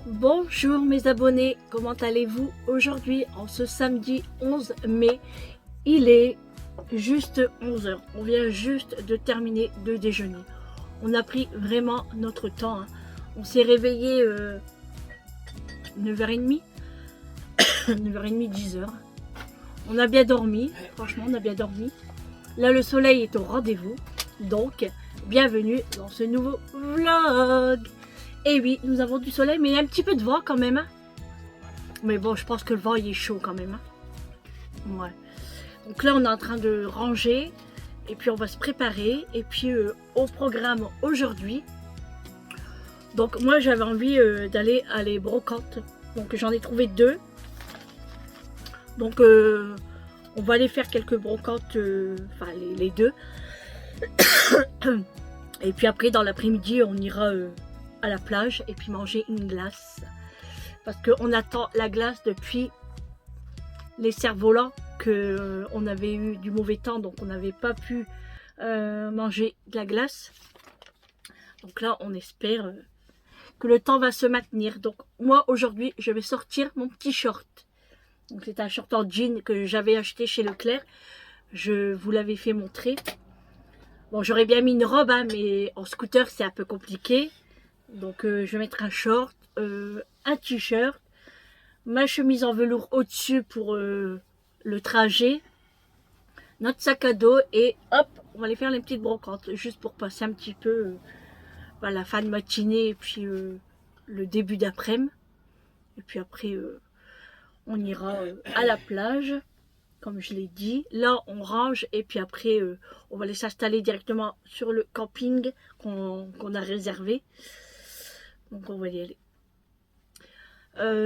Bonjour mes abonnés, comment allez-vous aujourd'hui en ce samedi 11 mai? Il est juste 11 h. On vient juste de terminer de déjeuner. On a pris vraiment notre temps. On s'est réveillé 9h30, 9h30, 10 h. On a bien dormi, franchement on a bien dormi. Là le soleil est au rendez-vous, donc bienvenue dans ce nouveau vlog. Et oui, nous avons du soleil, mais il y a un petit peu de vent quand même. Hein. Mais bon, je pense que le vent il est chaud quand même. Hein. Ouais. Donc là, on est en train de ranger. Et puis, on va se préparer. Et puis, au programme aujourd'hui. Donc, moi, j'avais envie d'aller à les brocantes. Donc, j'en ai trouvé 2. Donc, on va aller faire quelques brocantes. Enfin, les 2. Et puis après, dans l'après-midi, on ira... à la plage et puis manger une glace parce qu'on attend la glace depuis les cerfs-volants que on avait eu du mauvais temps, donc on n'avait pas pu manger de la glace. Donc là on espère que le temps va se maintenir. Donc moi aujourd'hui je vais sortir mon petit short. Donc c'est un short en jean que j'avais acheté chez Leclerc, je vous l'avais fait montrer. Bon, j'aurais bien mis une robe hein, mais en scooter c'est un peu compliqué. Donc je vais mettre un short, un t-shirt, ma chemise en velours au-dessus pour le trajet, notre sac à dos et hop, on va aller faire les petites brocantes juste pour passer un petit peu la fin de matinée et puis le début d'après-midi. Et puis après on ira à la plage, comme je l'ai dit. Là on range et puis après on va aller s'installer directement sur le camping qu'on a réservé. Donc on va y aller.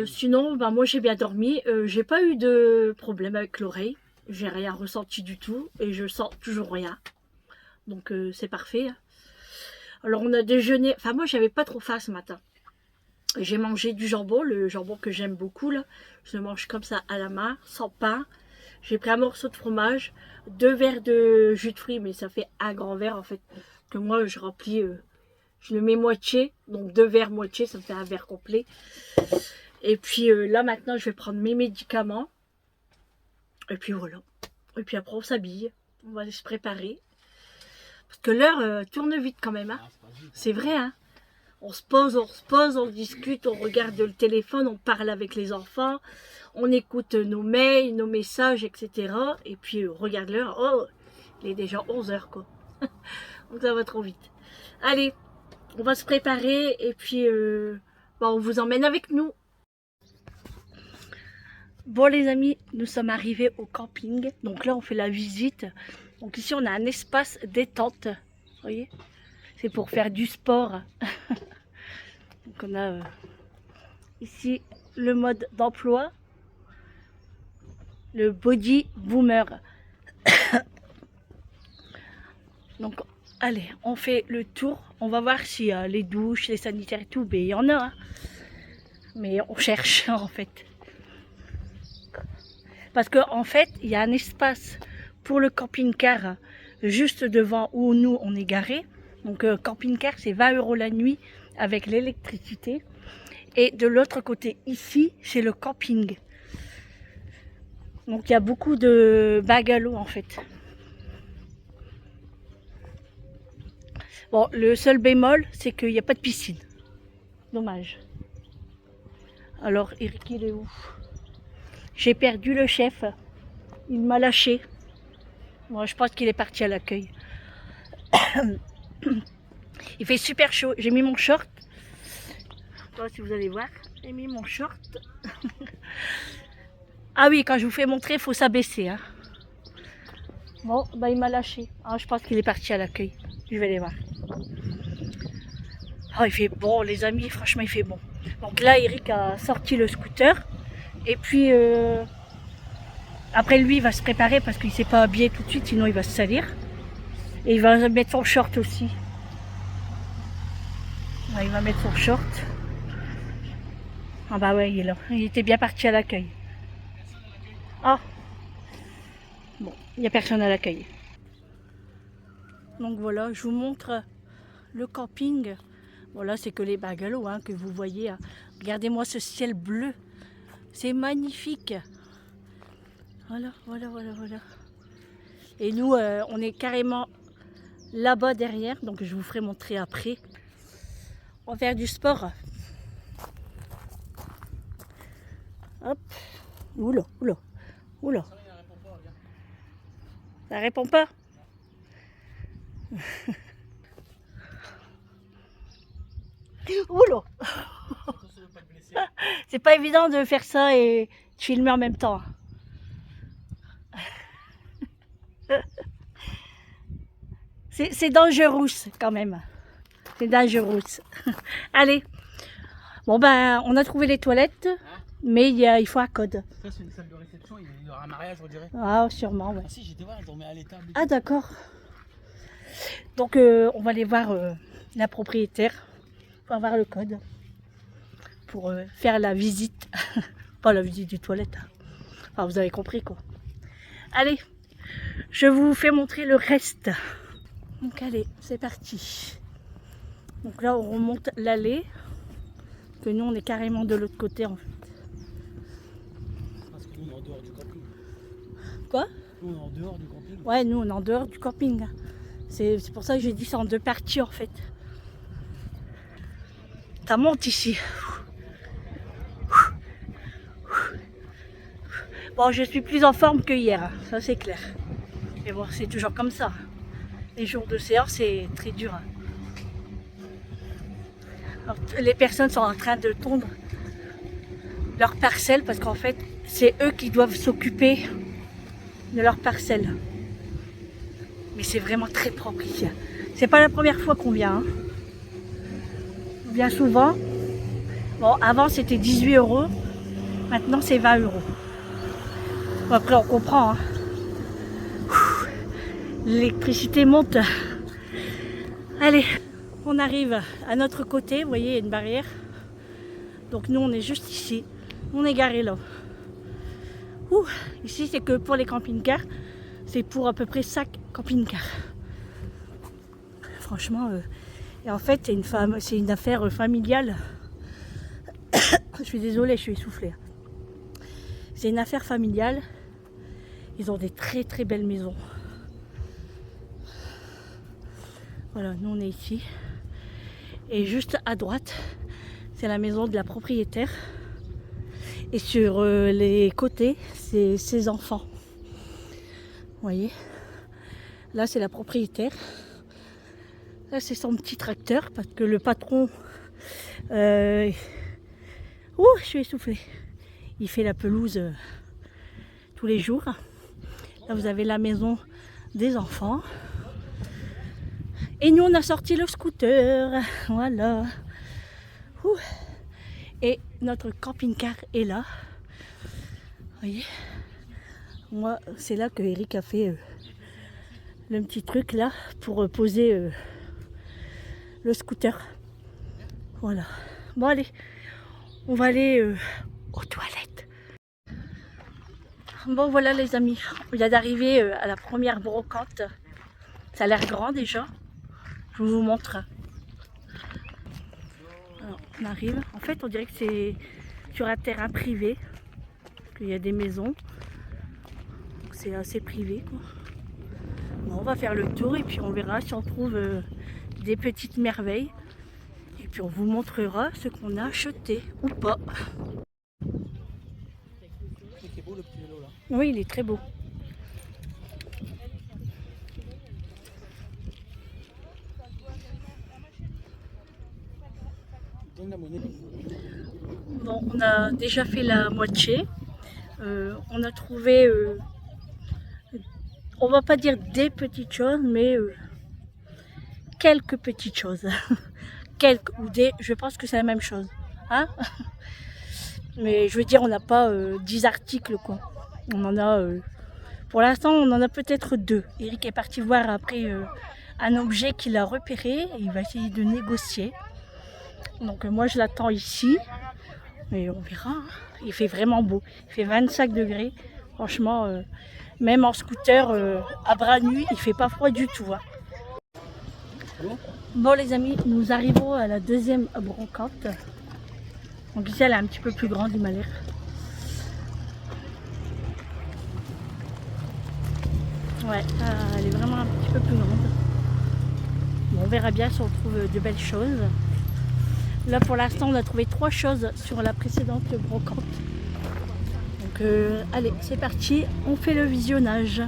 Sinon, ben moi j'ai bien dormi. J'ai pas eu de problème avec l'oreille. J'ai rien ressenti du tout et je sens toujours rien. Donc c'est parfait. Alors on a déjeuné. Enfin moi j'avais pas trop faim ce matin. J'ai mangé du jambon, le jambon que j'aime beaucoup là. Je le mange comme ça à la main, sans pain. J'ai pris un morceau de fromage, 2 verres de jus de fruits, mais ça fait un grand verre en fait. Que moi je remplis. Je le mets moitié, donc 2 verres moitié, ça me fait un verre complet. Et puis là maintenant je vais prendre mes médicaments. Et puis voilà. Et puis après on s'habille, on va aller se préparer. Parce que l'heure tourne vite quand même. Hein. C'est vrai. Hein. On se pose, on discute, on regarde le téléphone, on parle avec les enfants. On écoute nos mails, nos messages, etc. Et puis regarde l'heure. Oh, il est déjà 11 h quoi. Donc ça va trop vite. Allez. On va se préparer et puis on vous emmène avec nous. Bon les amis, nous sommes arrivés au camping. Donc là on fait la visite. Donc ici on a un espace détente. Vous voyez, c'est pour faire du sport. Donc on a ici le mode d'emploi. Le body boomer. Donc allez, on fait le tour. On va voir si les douches, les sanitaires et tout, ben il y en a. Hein. Mais on cherche en fait. Parce qu'en fait, il y a un espace pour le camping-car juste devant où nous on est garé. Donc camping-car c'est 20 € la nuit avec l'électricité. Et de l'autre côté ici, c'est le camping. Donc il y a beaucoup de bungalows en fait. Bon, le seul bémol, c'est qu'il n'y a pas de piscine. Dommage. Alors, Eric, il est où? J'ai perdu le chef. Il m'a lâché. Moi, je pense qu'il est parti à l'accueil. Il fait super chaud. J'ai mis mon short. Je sais pas si vous allez voir. J'ai mis mon short. Ah oui, quand je vous fais montrer, il faut s'abaisser. Hein. Bon, bah, il m'a lâché. Ah, je pense qu'il est parti à l'accueil. Je vais aller voir. Oh, il fait bon, les amis. Franchement, il fait bon. Donc là, Eric a sorti le scooter. Et puis, après, lui, il va se préparer parce qu'il ne s'est pas habillé tout de suite, sinon il va se salir. Et il va mettre son short aussi. Ouais, il va mettre son short. Ah bah ouais, il est là. Il était bien parti à l'accueil. Ah. Bon, il n'y a personne à l'accueil. Donc voilà, je vous montre le camping. Voilà, c'est que les bungalows hein, que vous voyez. Hein. Regardez-moi ce ciel bleu. C'est magnifique. Voilà. Et nous, on est carrément là-bas derrière. Donc je vous ferai montrer après. On va faire du sport. Hop. Oula. Ça répond pas. Oula. C'est pas évident de faire ça et de filmer en même temps. C'est dangereux quand même. C'est dangereux. Allez. Bon ben, on a trouvé les toilettes, mais il faut un code. Ça c'est une salle de réception, il y aura un mariage on dirait. Ah sûrement, ouais. Ah si, j'étais voir, elle dormait à l'étable. Ah d'accord. Donc on va aller voir la propriétaire pour avoir le code. Pour faire la visite. Pas la visite des toilettes. Enfin, vous avez compris quoi. Allez, je vous fais montrer le reste. Donc allez, c'est parti. Donc là, on remonte l'allée. Que nous, on est carrément de l'autre côté en fait. Parce que nous, on est en dehors du camping. Quoi? Nous, on est en dehors du camping. Ouais, nous, on est en dehors du camping. C'est pour ça que j'ai dit c'est en deux parties en fait. Ça monte ici. Bon, je suis plus en forme que hier, ça c'est clair. Mais bon, c'est toujours comme ça. Les jours de séance, c'est très dur. Alors, les personnes sont en train de tondre leur parcelle parce qu'en fait, c'est eux qui doivent s'occuper de leur parcelle. Mais c'est vraiment très propre ici. C'est pas la première fois qu'on vient. On vient souvent. Bon, avant c'était 18 €. Maintenant c'est 20 €. Bon, après on comprend. Hein. L'électricité monte. Allez, on arrive à notre côté. Vous voyez, il y a une barrière. Donc nous on est juste ici. On est garé là. Ouh, ici c'est que pour les camping-cars. C'est pour à peu près 5 camping-cars. Franchement, et en fait c'est une affaire familiale. Je suis désolée, je suis essoufflée. C'est une affaire familiale. Ils ont des très très belles maisons. Voilà, nous on est ici. Et juste à droite, c'est la maison de la propriétaire. Et sur les côtés, c'est ses enfants. Vous voyez? Là, c'est la propriétaire. Là, c'est son petit tracteur parce que le patron... Ouh, je suis essoufflée. Il fait la pelouse tous les jours. Là, vous avez la maison des enfants. Et nous, on a sorti le scooter. Voilà. Ouh. Et notre camping-car est là. Vous voyez? Moi, c'est là que Eric a fait le petit truc là pour poser le scooter. Voilà. Bon, allez. On va aller aux toilettes. Bon, voilà les amis. On vient d'arriver à la première brocante. Ça a l'air grand déjà. Je vous montre. Alors, on arrive. En fait, on dirait que c'est sur un terrain privé. Qu'il y a des maisons. C'est assez privé, quoi. Bon, on va faire le tour et puis on verra si on trouve des petites merveilles. Et puis on vous montrera ce qu'on a acheté ou pas. C'est beau le petit vélo là. Oui, il est très beau. Donne la monnaie. Bon, on a déjà fait la moitié. On a trouvé, on va pas dire des petites choses, mais quelques petites choses. Quelques ou des, je pense que c'est la même chose. Hein? Mais je veux dire, on n'a pas 10 articles, quoi. On en a, pour l'instant, on en a peut-être 2. Eric est parti voir après un objet qu'il a repéré et il va essayer de négocier. Donc moi, je l'attends ici. Mais on verra. Hein. Il fait vraiment beau. Il fait 25 degrés. Franchement, même en scooter à bras nus, il fait pas froid du tout. Hein. Bon les amis, nous arrivons à la deuxième brocante. Donc ici elle est un petit peu plus grande, il m'a l'air. Ouais, elle est vraiment un petit peu plus grande. Bon, on verra bien si on trouve de belles choses. Là pour l'instant on a trouvé 3 choses sur la précédente brocante. Donc allez, c'est parti, on fait le visionnage.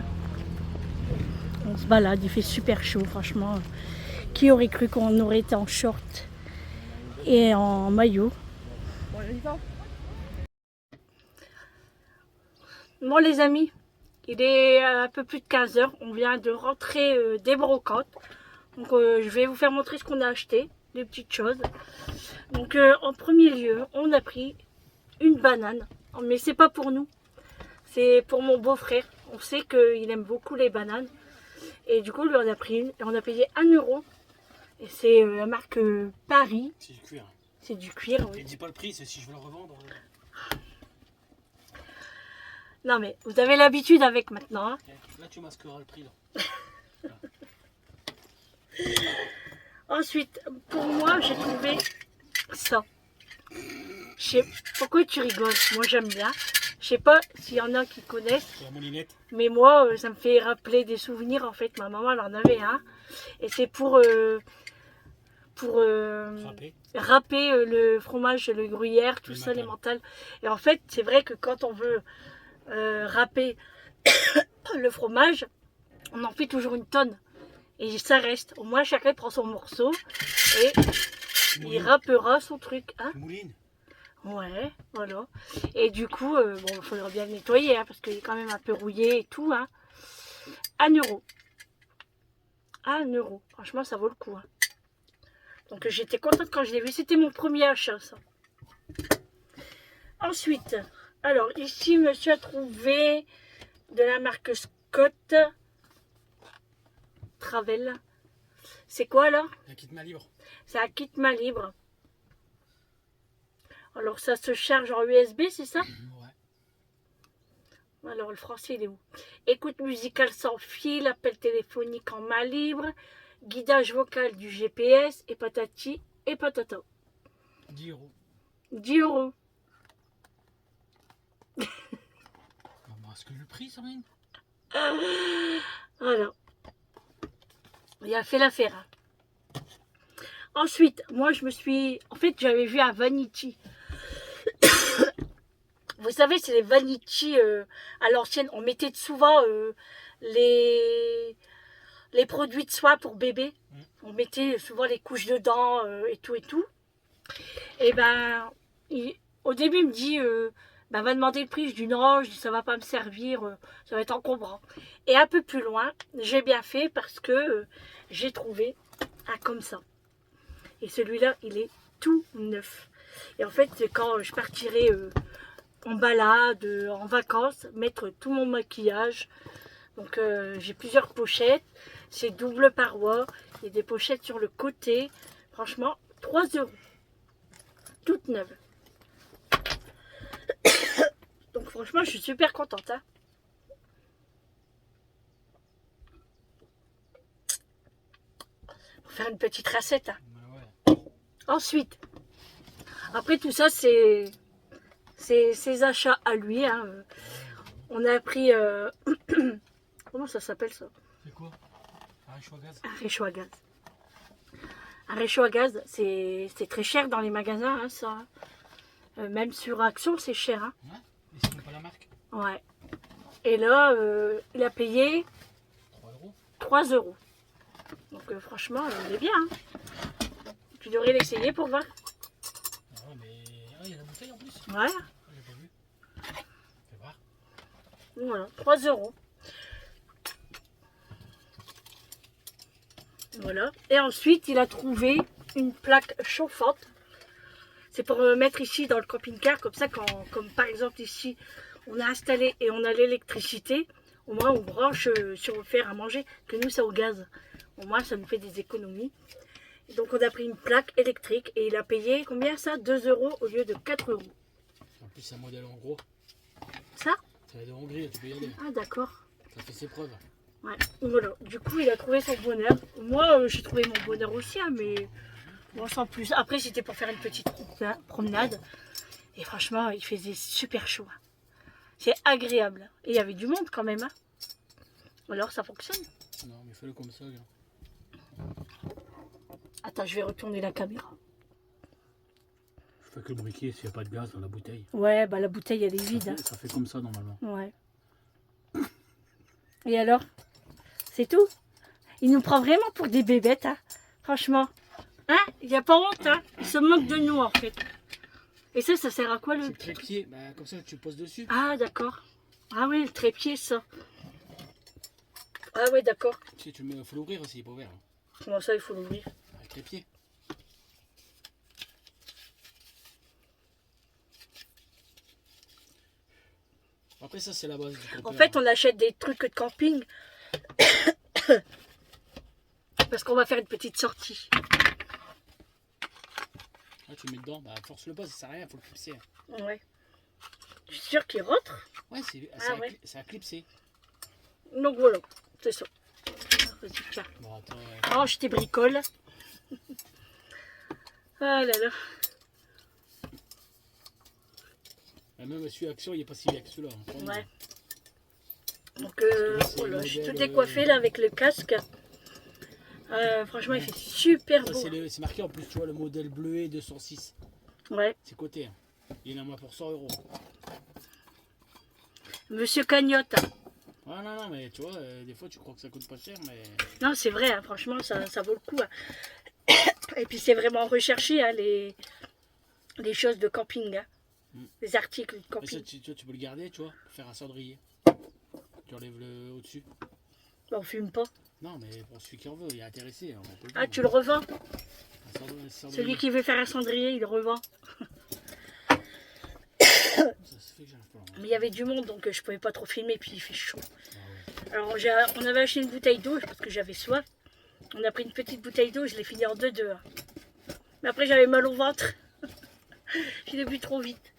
On se balade, il fait super chaud franchement. Qui aurait cru qu'on aurait été en short et en maillot? Bon les amis, il est un peu plus de 15 h, on vient de rentrer des brocantes. Donc je vais vous faire montrer ce qu'on a acheté, des petites choses. Donc en premier lieu, on a pris une banane, mais c'est pas pour nous, c'est pour mon beau-frère. On sait qu'il aime beaucoup les bananes et du coup lui on a pris une et on a payé 1 €. Et c'est la marque Paris. C'est du cuir. C'est du cuir, oui. Et dis pas le prix, c'est si je veux le revendre. Non mais vous avez l'habitude avec maintenant. Hein. Là tu masqueras le prix là. Ensuite, pour moi, j'ai trouvé ça. Je sais pourquoi tu rigoles. Moi, j'aime bien. Je sais pas s'il y en a qui connaissent. La moulinette. Mais moi, ça me fait rappeler des souvenirs. En fait, ma maman, elle en avait un. Et c'est pour râper le fromage, le gruyère, tout ça, les mentales. Et en fait, c'est vrai que quand on veut râper le fromage, on en fait toujours une tonne. Et ça reste. Au moins, chacun prend son morceau et il râpera son truc. Hein? Mouline. Ouais, voilà. Et du coup, bon, il faudra bien le nettoyer hein, parce qu'il est quand même un peu rouillé et tout. Hein. 1 €. 1 €. Franchement, ça vaut le coup. Hein. Donc, j'étais contente quand je l'ai vu. C'était mon premier achat, ça. Ensuite, alors ici, monsieur a trouvé de la marque Scott. Travel. C'est quoi là? Un kit main libre. C'est un kit main libre. Alors ça se charge en USB, c'est ça? Ouais. Alors le français il est où? Écoute musicale sans fil, appel téléphonique en main libre, guidage vocal du GPS et patati et patata. 10 €. 10 €. Est-ce que le prix, Sandrine? Voilà. Il a fait l'affaire. Hein. Ensuite, moi je me suis... En fait, j'avais vu un Vanity. Vous savez, c'est les Vanity à l'ancienne. On mettait souvent les produits de soins pour bébé. On mettait souvent les couches dedans et tout et tout. Et ben, au début, il me dit... va demander le prix, je dis non, je dis ça va pas me servir, ça va être encombrant. Et un peu plus loin, j'ai bien fait parce que j'ai trouvé un comme ça. Et celui-là, il est tout neuf. Et en fait, quand je partirai en balade, en vacances, mettre tout mon maquillage. Donc j'ai plusieurs pochettes, c'est double paroi, il y a des pochettes sur le côté. Franchement, 3 €. Toutes neuves. Donc franchement, je suis super contente. Hein. Pour faire une petite recette. Hein. Ouais. Ensuite, après tout ça, c'est ses achats à lui. Hein. On a pris... comment ça s'appelle ça? C'est quoi? Un réchaud à gaz. Un réchaud à gaz. Un réchaud à gaz, c'est très cher dans les magasins, hein, ça. Même sur Action, c'est cher. Hein. Ouais. Et si c'est pas la marque? Ouais. Et là, il a payé 3 €. 3 €. Donc franchement, il est bien. Hein. Tu devrais l'essayer pour voir. Ah, mais il y a la bouteille en plus. Ouais. J'ai pas vu. Fais voir. Voilà, 3 €. Voilà. Et ensuite, il a trouvé une plaque chauffante. C'est pour mettre ici dans le camping-car, comme ça, comme par exemple ici, on a installé et on a l'électricité, au moins on branche sur le fer à manger, que nous c'est au gaz. Au moins ça nous fait des économies. Et donc on a pris une plaque électrique et il a payé combien ça? 2 € au lieu de 4 €. En plus c'est un modèle en gros. Ça? C'est de Hongrie, tu peux y aller. Ah d'accord. Ça fait ses preuves. Ouais, voilà. Du coup il a trouvé son bonheur. Moi j'ai trouvé mon bonheur aussi, hein, mais bon sans plus. Après c'était pour faire une petite promenade. Et franchement, il faisait super chaud. C'est agréable. Et il y avait du monde quand même. Hein. Alors ça fonctionne. Non, mais fais-le comme ça, gars. Attends, je vais retourner la caméra. Je fais que le briquet s'il n'y a pas de gaz dans la bouteille. Ouais, bah la bouteille elle est vide. Hein. Ça fait comme ça normalement. Ouais. Et alors? C'est tout? Il nous prend vraiment pour des bébêtes, hein. Franchement. Hein? Il n'y a pas honte, hein. Il se moque de nous en fait. Et ça sert à quoi le C'est le trépied, bah, comme ça tu poses dessus. Ah d'accord. Ah oui, le trépied ça. Ah ouais, d'accord. Tu sais, tu mets, faut l'ouvrir aussi, il est pas ouvert. Là. Comment ça, il faut l'ouvrir? Le trépied. Après ça c'est la base du campeur. En fait, on achète des trucs de camping parce qu'on va faire une petite sortie. Là tu mets dedans, bah force le pas, ça sert à rien, faut le clipser. Ouais. Je suis sûre qu'il rentre. Ouais, c'est ouais. à clipser. Donc voilà, c'est ça. Vas-y, tiens. Bon, attends. Range tes bricoles. Ah là là. Même celui Action, il est pas si bien que celui-là. Hein. Ouais. Donc, c'est voilà, le je suis tout modèle, décoiffée là avec le casque. Franchement, il fait super Ça, beau. c'est marqué en plus, tu vois, le modèle bleuet 206. Ouais. C'est coté. Hein. Il en a moins pour 100 €. Monsieur Cagnotte. Ah non, non, mais tu vois, des fois tu crois que ça coûte pas cher, mais. Non, c'est vrai, hein, franchement, ça vaut le coup. Hein. Et puis c'est vraiment recherché, hein, les choses de camping. Hein. Les articles de Mais camping. ça, tu peux le garder, tu vois, pour faire un cendrier. Tu enlèves le au-dessus. Bah, on fume pas. Non, mais pour celui qui en veut, il est intéressé. On peut le Ah, vendre. tu le revends? Un cendrier. Celui qui veut faire un cendrier, il le revend. Ça se fait que j'arrive pas à Mais il y avait du monde, donc je pouvais pas trop filmer, puis il fait chaud. Ah ouais. Alors on avait acheté une bouteille d'eau parce que j'avais soif. On a pris une petite bouteille d'eau, je l'ai fini en deux. Hein. Mais après j'avais mal au ventre. Je l'ai bu trop vite.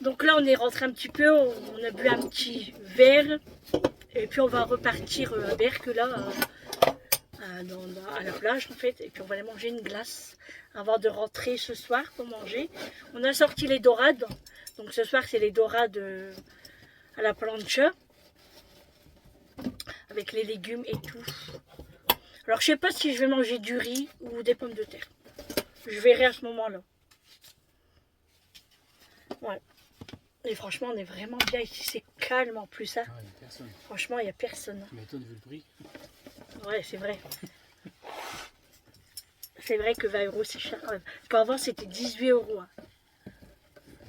Donc là on est rentré un petit peu, on a bu un petit verre. Et puis on va repartir à Berck là, à la plage en fait. Et puis on va aller manger une glace avant de rentrer ce soir pour manger. On a sorti les dorades. Donc ce soir c'est les dorades à la plancha. Avec les légumes et tout. Alors je sais pas si je vais manger du riz ou des pommes de terre. Je verrai à ce moment-là. Ouais. Et franchement on est vraiment bien ici. C'est calme en plus. Hein. Ah, il n'y a personne. Franchement il n'y a personne. Tu m'étonnes vu le prix. Ouais c'est vrai. C'est vrai que 20 € c'est cher quand même. Parce qu'avant c'était 18 €. Hein.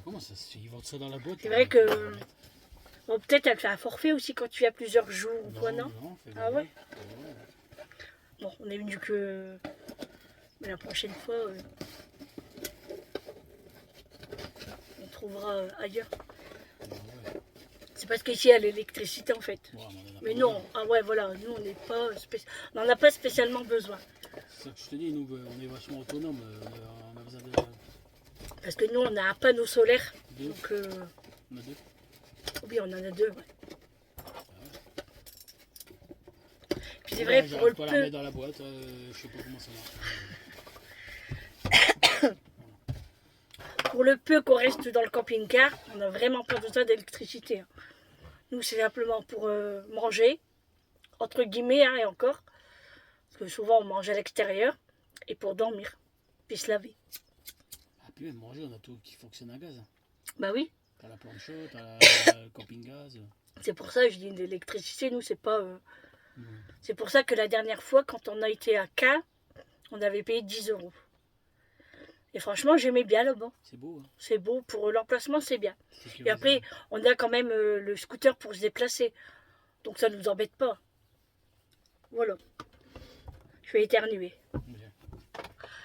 Comment ça se fait? Ils vendent ça dans la boîte? C'est vrai que... Bon, peut-être elle fait un forfait aussi quand tu as plusieurs jours ou quoi, non? Ah ouais? Bon, on est venu que... Mais la prochaine fois, on trouvera ailleurs. C'est parce qu'ici, il y a l'électricité, en fait. Ouais, mais non, ah ouais, voilà, nous, on n'est pas... On n'en a pas spécialement besoin. C'est ça que je te dis, nous, on est vachement autonome. On a besoin de... Parce que nous, on a un panneau solaire. Deux. Donc, On a deux. oui, on en a deux, ouais. Puis c'est Ouais, vrai, pour j'arrive le pas à la peu... mettre dans la boîte, je sais pas comment ça marche. Pour le peu qu'on reste dans le camping-car, on n'a vraiment pas besoin d'électricité. Hein. Nous, c'est simplement pour manger, entre guillemets, hein, et encore. Parce que souvent, on mange à l'extérieur. Et pour dormir, puis se laver. Ah, puis même manger, on a tout qui fonctionne à gaz. Hein. Bah oui. T'as la plancha, t'as le camping-gaz. C'est pour ça que je dis l'électricité, nous, c'est pas... C'est pour ça que la dernière fois, quand on a été à Caen, on avait payé 10 €. Et franchement, j'aimais bien là-bas. C'est beau, hein. C'est beau, pour l'emplacement, c'est bien. Sécurisé. Et après, on a quand même le scooter pour se déplacer. Donc ça ne nous embête pas. Voilà. Je vais éternuer. Bien.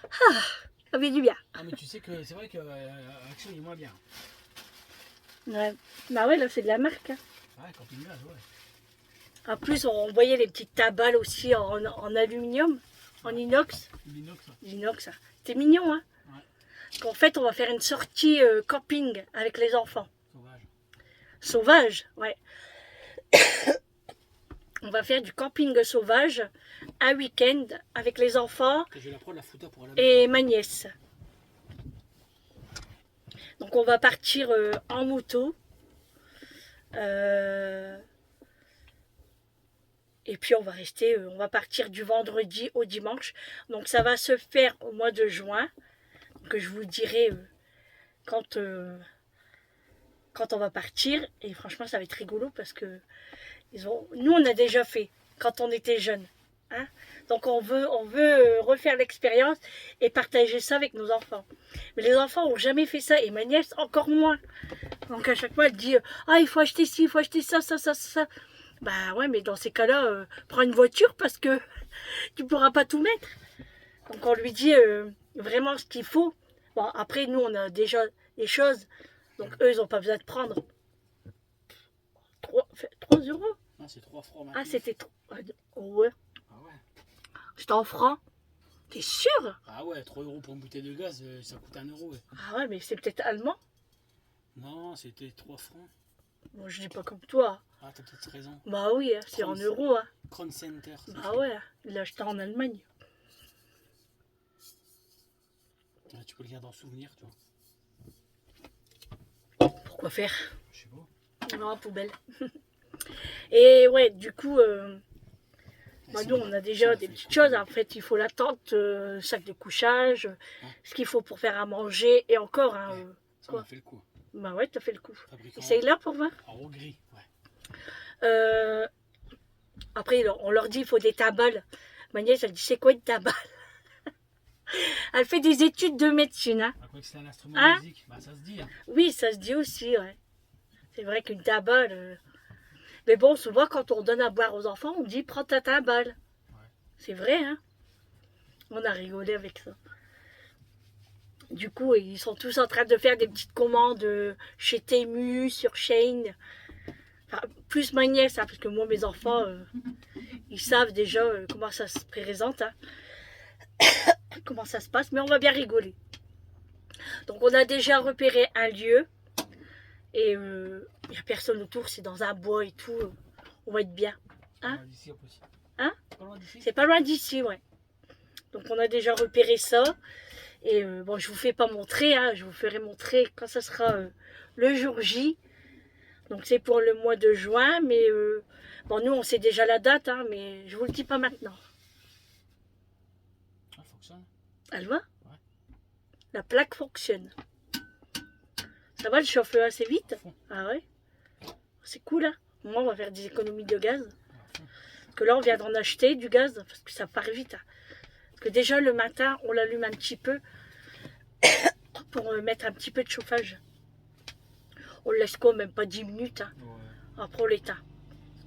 Ah, ça fait du bien. Ah, mais tu sais que c'est vrai que Action il est moins bien. Ouais. Bah ouais, là, c'est de la marque. Hein. Ouais, camping-gaz, ouais. En plus, on voyait les petites tabales aussi en aluminium, en inox. L'inox, ça. L'inox, c'était mignon, hein. Ouais. Parce qu'en fait, on va faire une sortie camping avec les enfants. Sauvage. Sauvage, ouais. On va faire du camping sauvage un week-end avec les enfants Et je vais la prendre la fouta pour aller. et ma nièce. Donc on va partir en moto. Et puis on va rester, on va partir du vendredi au dimanche. Donc ça va se faire au mois de juin. Donc je vous dirai quand, quand on va partir. Et franchement ça va être rigolo parce que nous on a déjà fait quand on était jeunes. Hein, donc on veut refaire l'expérience et partager ça avec nos enfants. Mais les enfants n'ont jamais fait ça et ma nièce encore moins. Donc à chaque fois elle dit ah il faut acheter ci, il faut acheter ça. Bah ouais mais dans ces cas-là prends une voiture parce que tu pourras pas tout mettre. Donc on lui dit vraiment ce qu'il faut. Bon après nous on a déjà les choses. Donc eux ils n'ont pas besoin de prendre 3 €. Ah, c'est 3 francs maintenant. Ah c'était trop. Ouais. Ah ouais. C'était en francs. T'es sûr? Ah ouais, 3 € pour une bouteille de gaz, ça coûte 1 €. Ouais. Ah ouais, mais c'est peut-être allemand. Non, c'était 3 francs. Bon, je dis pas comme toi. Ah, t'as peut-être raison. Bah oui, hein, c'est en euros. Hein. Crown Center. Bah ouais, il l'a acheté en Allemagne. Ah, tu peux le garder en souvenir, tu vois. Pourquoi faire? Je sais pas. Non, poubelle. Et ouais, du coup, bah nous on a déjà des petites choses. En fait, il faut la tente, sac de couchage, ce qu'il faut pour faire à manger et encore. Hein, ça m'a fait le coup. Bah ouais, t'as fait le coup. Fabricant Essaye là pour voir. en haut gris, ouais. Après, on leur dit il faut des tabales. Ma nièce, elle dit c'est quoi une tabale? Elle fait des études de médecine. Hein. À quoi que c'est un instrument Hein? de musique? Bah ça se dit. Hein. Oui, ça se dit aussi, ouais. C'est vrai qu'une tabale. Mais bon, souvent, quand on donne à boire aux enfants, on dit prends ta tabale. Ouais. C'est vrai, hein. On a rigolé avec ça. Du coup, ils sont tous en train de faire des petites commandes chez Temu, sur Shein. Enfin, plus ma nièce, hein, parce que moi, mes enfants, ils savent déjà comment ça se présente. Hein. Comment ça se passe, mais on va bien rigoler. Donc, on a déjà repéré un lieu. Et il n'y a personne autour, c'est dans un bois et tout. On va être bien. Hein? Hein? C'est pas loin d'ici, ouais. Donc on a déjà repéré ça. Et bon, je vous fais pas montrer, hein, je vous ferai montrer quand ça sera le jour J. Donc c'est pour le mois de juin, mais bon, nous on sait déjà la date, hein, mais je vous le dis pas maintenant. Elle fonctionne. Elle va? Ouais. La plaque fonctionne. Ça va, le chauffe assez vite? Ah ouais? C'est cool, hein? Moi, on va faire des économies de gaz. Parce que là, on vient d'en acheter du gaz, parce que ça part vite. Hein. Parce que déjà, le matin, on l'allume un petit peu pour mettre un petit peu de chauffage. On le laisse quoi? Même pas 10 minutes. Hein. Ouais. Après, on l'éteint.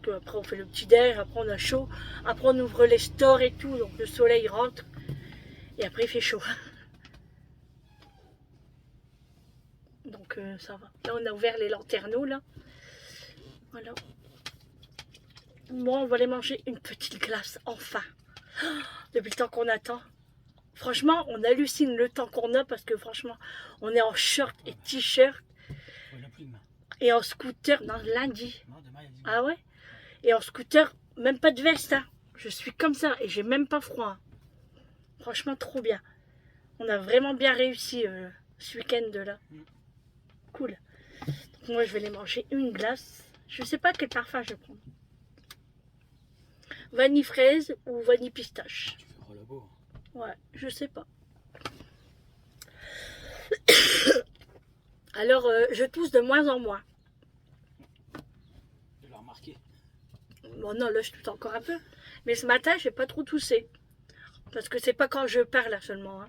Parce qu'après, on fait le petit déj, après, on a chaud. Après, on ouvre les stores et tout, donc le soleil rentre. Et après, il fait chaud. Donc ça va. Là on a ouvert les lanterneaux là. Voilà. Moi on va aller manger une petite glace enfin. Depuis le temps qu'on attend. Franchement on hallucine le temps qu'on a parce que franchement on est en short et t-shirt. Et en scooter. Non lundi. Ah ouais. Et en scooter même pas de veste. Hein. Je suis comme ça et j'ai même pas froid. Hein. Franchement trop bien. On a vraiment bien réussi ce week-end là. Cool. Donc moi je vais aller manger une glace. Je sais pas quel parfum je vais prendre. Vanille fraise ou vanille pistache. Tu feras le beau. Ouais, je sais pas. Alors je tousse de moins en moins. Tu l'as remarqué. Bon non là je tousse encore un peu. Mais ce matin j'ai pas trop toussé. Parce que c'est pas quand je parle là seulement. Hein.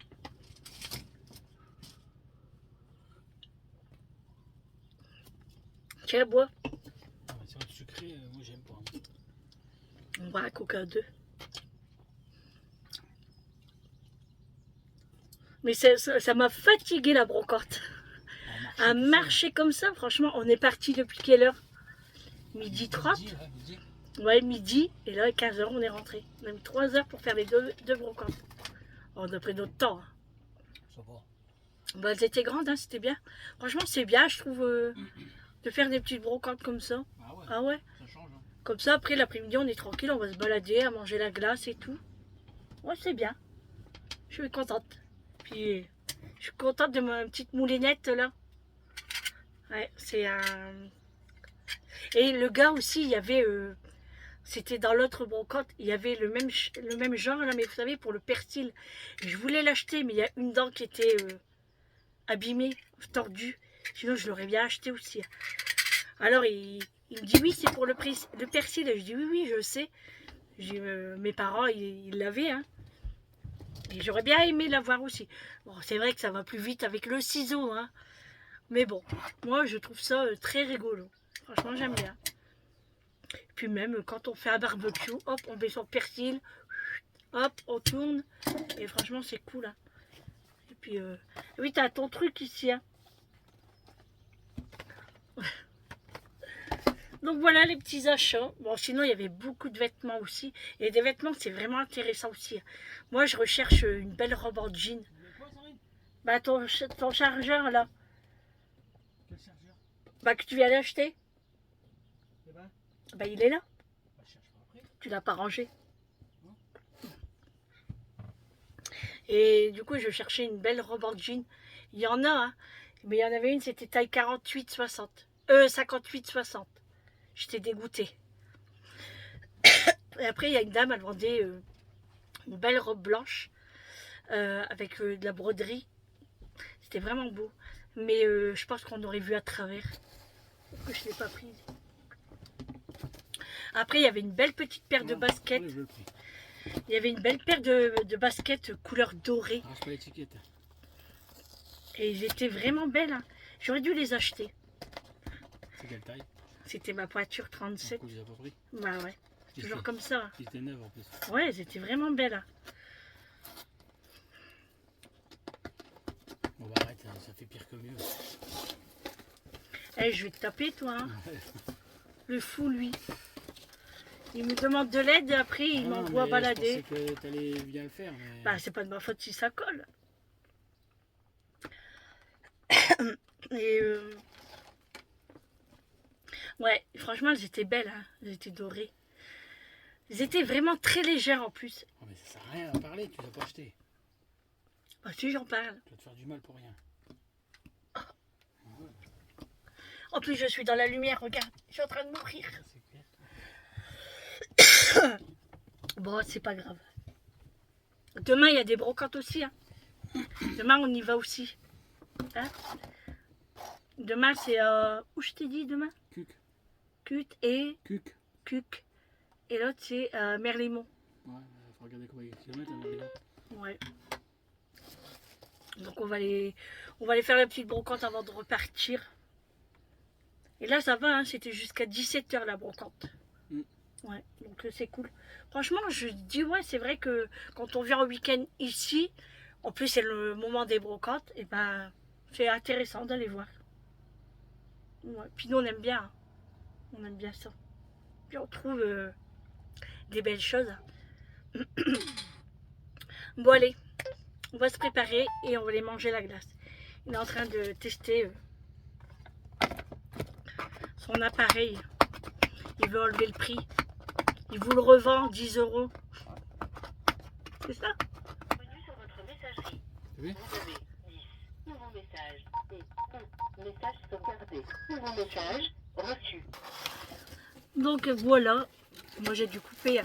Tiens, bois. Ah, c'est vrai que sucré, moi j'aime pas. On boit un coca 2. Mais ça m'a fatigué la brocante. À marcher comme ça, franchement, on est parti depuis quelle heure? Midi 30 midi, ouais, midi. Ouais, midi. Et là, à 15h, on est rentré. On a mis 3 heures pour faire les deux brocantes. On a pris notre temps. Hein. Ça va. Bah, elles étaient grandes, hein, c'était bien. Franchement, c'est bien, je trouve, de faire des petites brocantes comme ça. Ah ouais, ah ouais. Ça change. Hein. Comme ça, après l'après-midi, on est tranquille, on va se balader, à manger la glace et tout. Ouais, c'est bien. Je suis contente. Puis, je suis contente de ma petite moulinette, là. Ouais, c'est un... Et le gars aussi, il y avait... c'était dans l'autre brocante, il y avait le même genre, là, mais vous savez, pour le persil. Je voulais l'acheter, mais il y a une dent qui était abîmée, tordue. Sinon, je l'aurais bien acheté aussi. Alors, il me dit, oui, c'est pour le persil. Et je dis, oui, oui, je sais. Mes parents, ils l'avaient, hein. Et j'aurais bien aimé l'avoir aussi. Bon, c'est vrai que ça va plus vite avec le ciseau, hein. Mais bon, moi, je trouve ça très rigolo. Franchement, j'aime bien. Puis même, quand on fait un barbecue, hop, on met son persil, hop, on tourne. Et franchement, c'est cool, hein. Et puis, oui, t'as ton truc ici, hein. Donc voilà les petits achats. Bon, sinon, il y avait beaucoup de vêtements aussi. Et des vêtements, c'est vraiment intéressant aussi. Moi, je recherche une belle robe en jean. Bah, ton chargeur, là. Quel chargeur? Bah, que tu viens d'acheter. Eh ben, Bah, il est là. bah, je cherche pas après. Tu l'as pas rangé. Et du coup, je cherchais une belle robe en jean. Il y en a, hein. Mais il y en avait une, c'était taille 48-60. 58-60. J'étais dégoûtée. Et après, il y a une dame, elle vendait une belle robe blanche avec de la broderie. C'était vraiment beau. Mais je pense qu'on aurait vu à travers. Que je ne l'ai pas prise. Après, il y avait une belle petite paire de baskets. Il y avait une belle paire de baskets couleur dorée. Arrache pas l'étiquette. Et ils étaient vraiment belles, hein. J'aurais dû les acheter. C'est quelle taille? C'était ma pointure 37. Du coup, j'ai pas pris. Bah ouais, toujours comme ça. Ils étaient neufs en plus. Ouais, elles étaient vraiment belles, hein. Bon bah arrête, hein, ça fait pire que mieux. Eh, je vais te taper, toi, hein. Le fou, lui. Il me demande de l'aide et après, il m'envoie balader. Je pensais que t'allais bien le faire, mais... Bah, c'est pas de ma faute si ça colle. Et ouais, franchement, elles étaient belles, hein. Elles étaient dorées. Elles étaient vraiment très légères en plus. Oh, mais ça sert à rien à parler, tu l'as pas acheté. Bah, si j'en parle. Tu vas te faire du mal pour rien. En plus, je suis dans la lumière, regarde. Je suis en train de mourir. C'est clair. Bon, c'est pas grave. Demain, il y a des brocantes aussi, hein. Demain, on y va aussi. Hein? Demain, c'est... où je t'ai dit demain? Cuc. Cuc et... Cuc. Cuc. Et l'autre, c'est Merlimont. Ouais, faut regarder combien il y a de kilomètres à Merlimont. Ouais. Donc, on va aller faire la petite brocante avant de repartir. Et là, ça va, hein, c'était jusqu'à 17 h la brocante. Ouais, donc c'est cool. Franchement, je dis, ouais, c'est vrai que quand on vient au week-end ici, en plus, c'est le moment des brocantes, et ben, c'est intéressant d'aller voir. Ouais. Puis nous, on aime bien. Hein. On aime bien ça. Puis on trouve des belles choses. Bon, allez, on va se préparer et on va aller manger la glace. Il est en train de tester son appareil. Il veut enlever le prix. Il vous le revend 10 €. C'est ça? Bienvenue sur votre messagerie. Oui. Vous avez 10 nouveaux messages et 1 message sauvegardé. Nouveau message reçu. Donc voilà. Moi j'ai dû couper.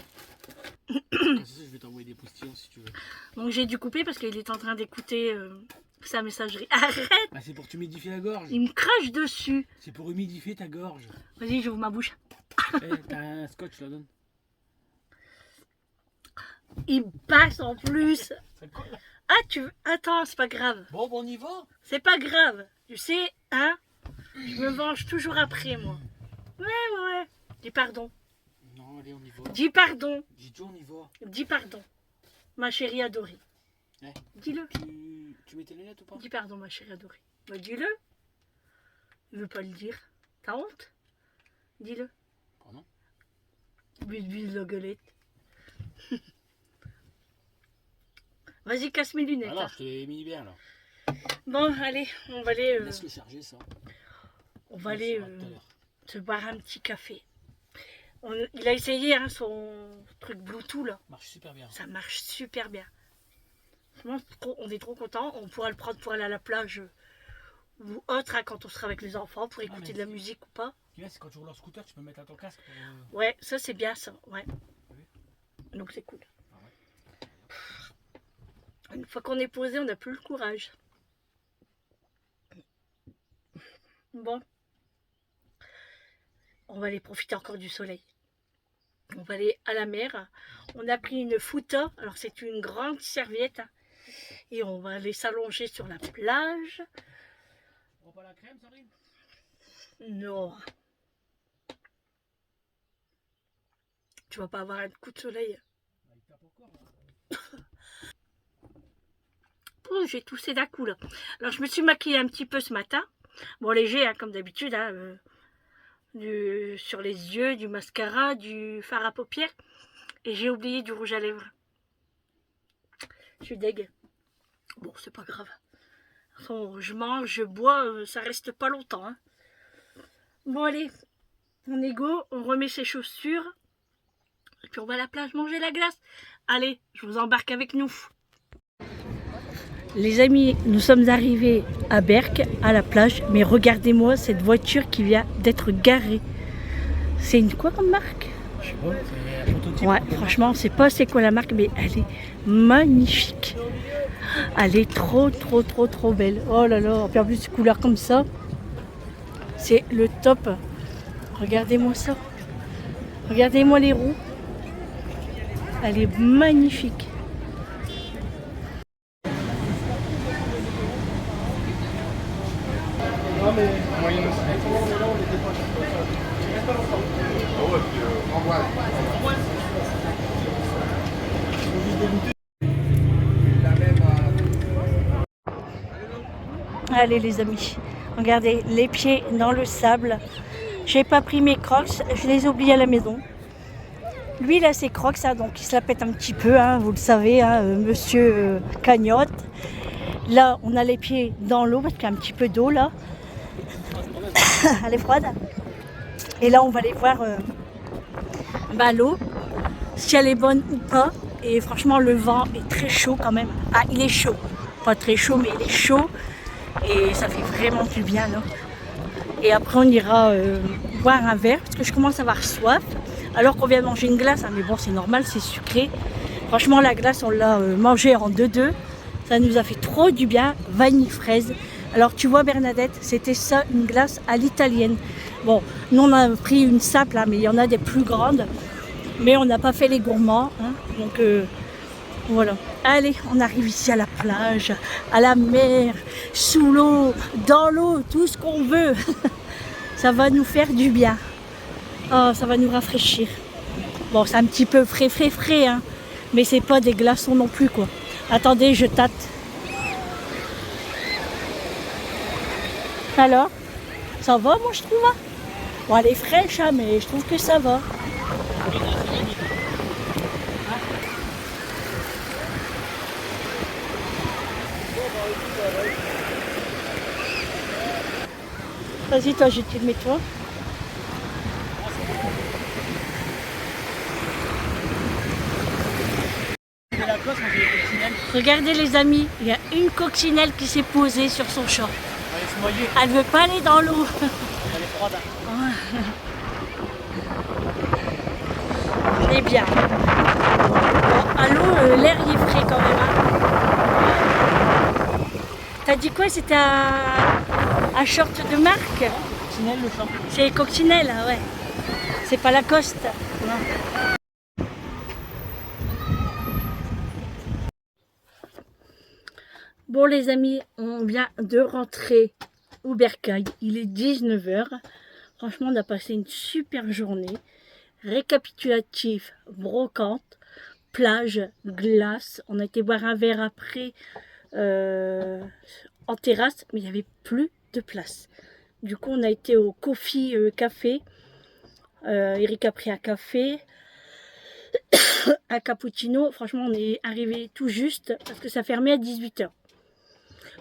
C'est ça, je vais t'envoyer des postillons si tu veux. Donc j'ai dû couper parce qu'il est en train d'écouter sa messagerie. Arrête! Ah, c'est pour t'humidifier la gorge. Il me crache dessus. C'est pour humidifier ta gorge. Vas-y, j'ouvre ma bouche. Eh, t'as un scotch, je la donne. Il me passe en plus. Ça colle. Ah, Attends, c'est pas grave. Bon, on y va. C'est pas grave. Tu sais, hein? Je me venge toujours après, moi. Ouais. Dis pardon. Non, allez, on y va. Dis pardon. Dis toi, on y va. Dis pardon. Ma chérie adorée. Eh, Dis-le. tu mets tes lunettes ou pas? Dis pardon, ma chérie adorée. Bah, dis-le. Il veut pas le dire. T'as honte? Dis-le. Pardon? Bise la gueulette. Vas-y, casse mes lunettes. Alors, Hein. je te l'ai mis bien, là. Bon, allez, on va aller, Laisse-le charger, ça. on va aller Ça va tout à l'heure. se boire un petit café. Il a essayé hein, son truc Bluetooth là. Marche super bien. Ça marche super bien. Franchement, on est trop contents. On pourra le prendre pour aller à la plage ou autre, hein, quand on sera avec les enfants pour écouter de la musique ou pas. Ce qui est bien, c'est quand tu roules en scooter, tu peux mettre à ton casque pour... Ouais, ça c'est bien ça, ouais. Donc c'est cool. Une fois qu'on est posé, on n'a plus le courage. Bon, on va aller profiter encore du soleil. On va aller à la mer. On a pris une fouta, alors c'est une grande serviette. Et on va aller s'allonger sur la plage. On prend pas la crème, Sandrine? Non. Tu vas pas avoir un coup de soleil. Il tape encore, là. Oh, j'ai toussé d'un coup là. Alors je me suis maquillée un petit peu ce matin. Bon, léger, hein, comme d'habitude. Hein, sur les yeux, du mascara, du fard à paupières. Et j'ai oublié du rouge à lèvres. Je suis deg. Bon, c'est pas grave. Enfin, je mange, je bois, ça reste pas longtemps. Hein. Bon, allez, on est go, on remet ses chaussures. Et puis on va à la plage manger la glace. Allez, je vous embarque avec nous. Les amis, nous sommes arrivés à Berck, à la plage. Mais regardez-moi cette voiture qui vient d'être garée. C'est une quoi comme marque? Je sais pas, c'est un prototype. Ouais, franchement, c'est pas c'est quoi la marque, mais elle est magnifique. Elle est trop belle. Oh là là, en plus couleur comme ça, c'est le top. Regardez-moi ça. Regardez-moi les roues. Elle est magnifique. Allez les amis, regardez les pieds dans le sable. J'ai pas pris mes crocs, je les ai oubliés à la maison. Lui il a ses crocs, hein, donc il se la pète un petit peu, hein, vous le savez, hein, monsieur cagnotte. Là on a les pieds dans l'eau parce qu'il y a un petit peu d'eau là. Elle est froide. Et là on va aller voir l'eau, si elle est bonne ou pas. Et franchement le vent est très chaud quand même. Ah il est chaud, pas très chaud mais il est chaud. Et ça fait vraiment du bien là. Et après on ira boire un verre parce que je commence à avoir soif. Alors qu'on vient de manger une glace, hein, mais bon c'est normal, c'est sucré. Franchement la glace on l'a mangée en 2-2. Ça nous a fait trop du bien, vanille fraise. Alors tu vois Bernadette, c'était ça une glace à l'italienne. Bon, nous on a pris une simple, hein, mais il y en a des plus grandes. Mais on n'a pas fait les gourmands. Hein, donc voilà. Allez, on arrive ici à la plage, à la mer, sous l'eau, dans l'eau, tout ce qu'on veut. Ça va nous faire du bien. Oh, ça va nous rafraîchir. Bon, c'est un petit peu frais, hein, mais c'est pas des glaçons non plus, quoi. Attendez, je tâte. Alors, ça va, moi, je trouve. Hein. Bon, elle est fraîche, hein, mais je trouve que ça va. Vas-y, toi, je te mets toi. Regardez les amis, il y a une coccinelle qui s'est posée sur son champ. Elle veut pas aller dans l'eau. Elle est froide. C'est bien. Bon, à l'eau, l'air il est frais quand même. Hein. T'as dit quoi? C'était un short de marque? Coccinelle, le champ. C'est Coccinelle, ah ouais. C'est pas Lacoste. Non. Bon les amis, on vient de rentrer au bercail. Il est 19 h. Franchement, on a passé une super journée. Récapitulatif, brocante, plage, glace. On a été boire un verre après en terrasse, mais il n'y avait plus de place. Du coup, on a été au Coffee Café. Eric a pris un café, un cappuccino. Franchement, on est arrivé tout juste parce que ça fermait à 18 h.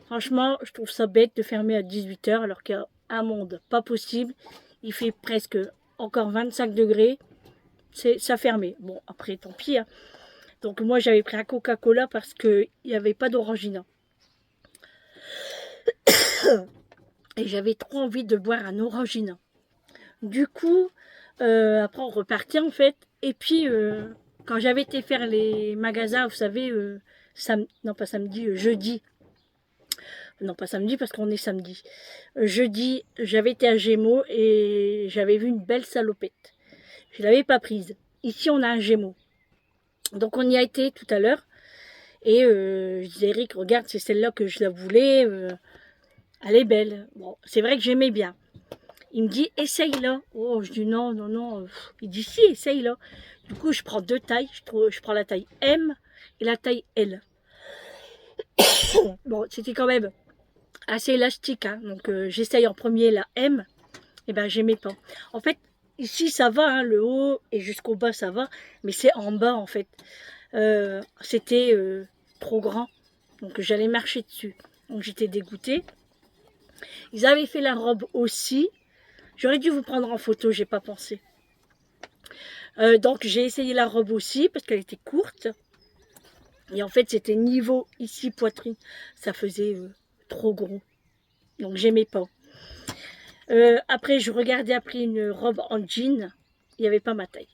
Franchement, je trouve ça bête de fermer à 18 h alors qu'il y a un monde pas possible. Il fait presque encore 25 degrés. Ça fermait. Bon, après, tant pis. Hein. Donc, moi, j'avais pris un Coca-Cola parce qu'il n'y avait pas d'orangina. Et j'avais trop envie de boire un orangina. Du coup, après on repartait en fait. Et puis, quand j'avais été faire les magasins, vous savez, non pas samedi, jeudi. Non pas samedi parce qu'on est samedi. Jeudi, j'avais été à Gémeaux et j'avais vu une belle salopette. Je ne l'avais pas prise. Ici, on a un Gémeaux. Donc on y a été tout à l'heure. Et je disais, Eric, regarde, c'est celle-là que je la voulais. Elle est belle. Bon, c'est vrai que j'aimais bien. Il me dit, essaye-la. Oh, je dis non, non, non. Il dit, si, essaye-la. Du coup, je prends deux tailles. Je prends la taille M et la taille L. Bon, c'était quand même assez élastique. Hein. Donc, j'essaye en premier la M. Et ben, j'aimais pas. En fait, ici, ça va. Hein, le haut et jusqu'au bas, ça va. Mais c'est en bas, en fait. C'était trop grand. Donc, j'allais marcher dessus. Donc, j'étais dégoûtée. Ils avaient fait la robe aussi. J'aurais dû vous prendre en photo, j'ai pas pensé. Donc j'ai essayé la robe aussi parce qu'elle était courte. Et en fait c'était niveau ici poitrine. Ça faisait trop gros. Donc j'aimais pas. Après je regardais après une robe en jean. Il n'y avait pas ma taille.